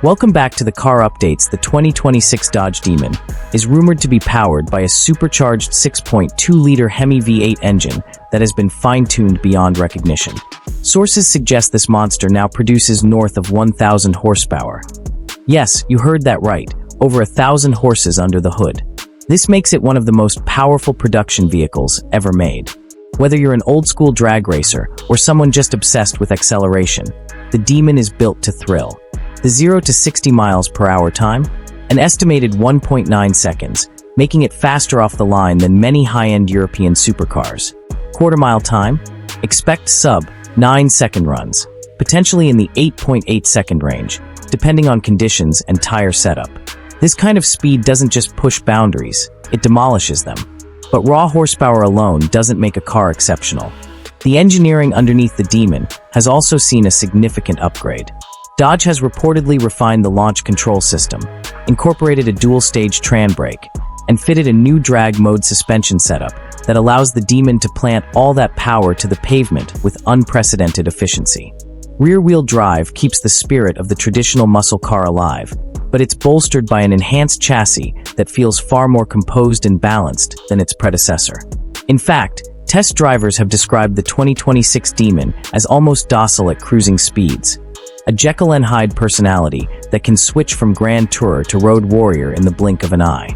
Welcome back to the car updates. The 2026 Dodge Demon is rumored to be powered by a supercharged 6.2-liter HEMI V8 engine that has been fine-tuned beyond recognition. Sources suggest this monster now produces north of 1,000 horsepower. Yes, you heard that right, over 1,000 horses under the hood. This makes it one of the most powerful production vehicles ever made. Whether you're an old-school drag racer or someone just obsessed with acceleration, the Demon is built to thrill. The 0 to 60 miles per hour time? An estimated 1.9 seconds, making it faster off the line than many high-end European supercars. Quarter-mile time? Expect sub-9-second runs, potentially in the 8.8-second range, depending on conditions and tire setup. This kind of speed doesn't just push boundaries, it demolishes them. But raw horsepower alone doesn't make a car exceptional. The engineering underneath the Demon has also seen a significant upgrade. Dodge has reportedly refined the launch control system, incorporated a dual-stage tran brake, and fitted a new drag mode suspension setup that allows the Demon to plant all that power to the pavement with unprecedented efficiency. Rear-wheel drive keeps the spirit of the traditional muscle car alive, but it's bolstered by an enhanced chassis that feels far more composed and balanced than its predecessor. In fact, test drivers have described the 2026 Demon as almost docile at cruising speeds. A Jekyll and Hyde personality that can switch from Grand Tourer to Road Warrior in the blink of an eye.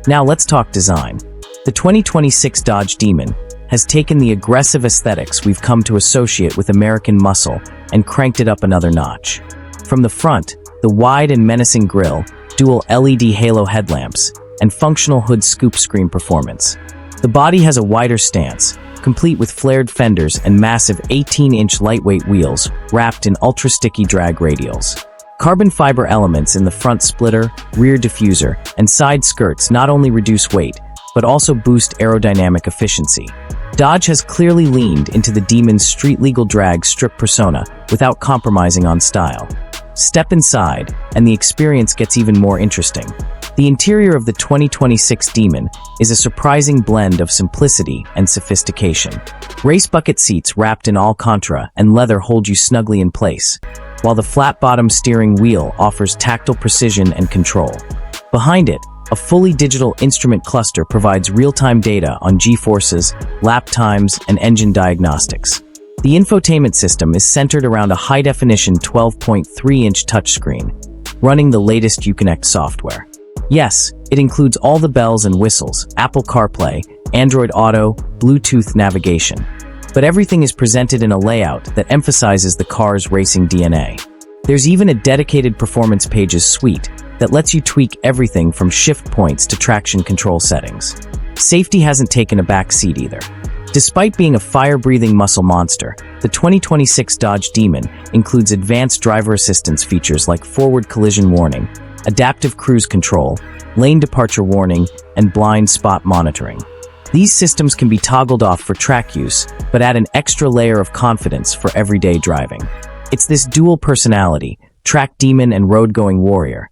Now let's talk design. The 2026 Dodge Demon has taken the aggressive aesthetics we've come to associate with American muscle and cranked it up another notch. From the front, the wide and menacing grille, dual LED halo headlamps, and functional hood scoop screen performance. The body has a wider stance, complete with flared fenders and massive 18-inch lightweight wheels wrapped in ultra-sticky drag radials. Carbon fiber elements in the front splitter, rear diffuser, and side skirts not only reduce weight, but also boost aerodynamic efficiency. Dodge has clearly leaned into the Demon's street-legal drag strip persona without compromising on style. Step inside, and the experience gets even more interesting. The interior of the 2026 Demon is a surprising blend of simplicity and sophistication. Race bucket seats wrapped in Alcantara and leather hold you snugly in place, while the flat-bottom steering wheel offers tactile precision and control. Behind it, a fully digital instrument cluster provides real-time data on G-forces, lap times, and engine diagnostics. The infotainment system is centered around a high-definition 12.3-inch touchscreen, running the latest Uconnect software. Yes, it includes all the bells and whistles, Apple CarPlay, Android Auto, Bluetooth navigation. But everything is presented in a layout that emphasizes the car's racing DNA. There's even a dedicated Performance Pages suite that lets you tweak everything from shift points to traction control settings. Safety hasn't taken a back seat either. Despite being a fire-breathing muscle monster, the 2026 Dodge Demon includes advanced driver assistance features like forward collision warning, adaptive cruise control, lane departure warning, and blind spot monitoring. These systems can be toggled off for track use, but add an extra layer of confidence for everyday driving. It's this dual personality, track demon and road-going warrior,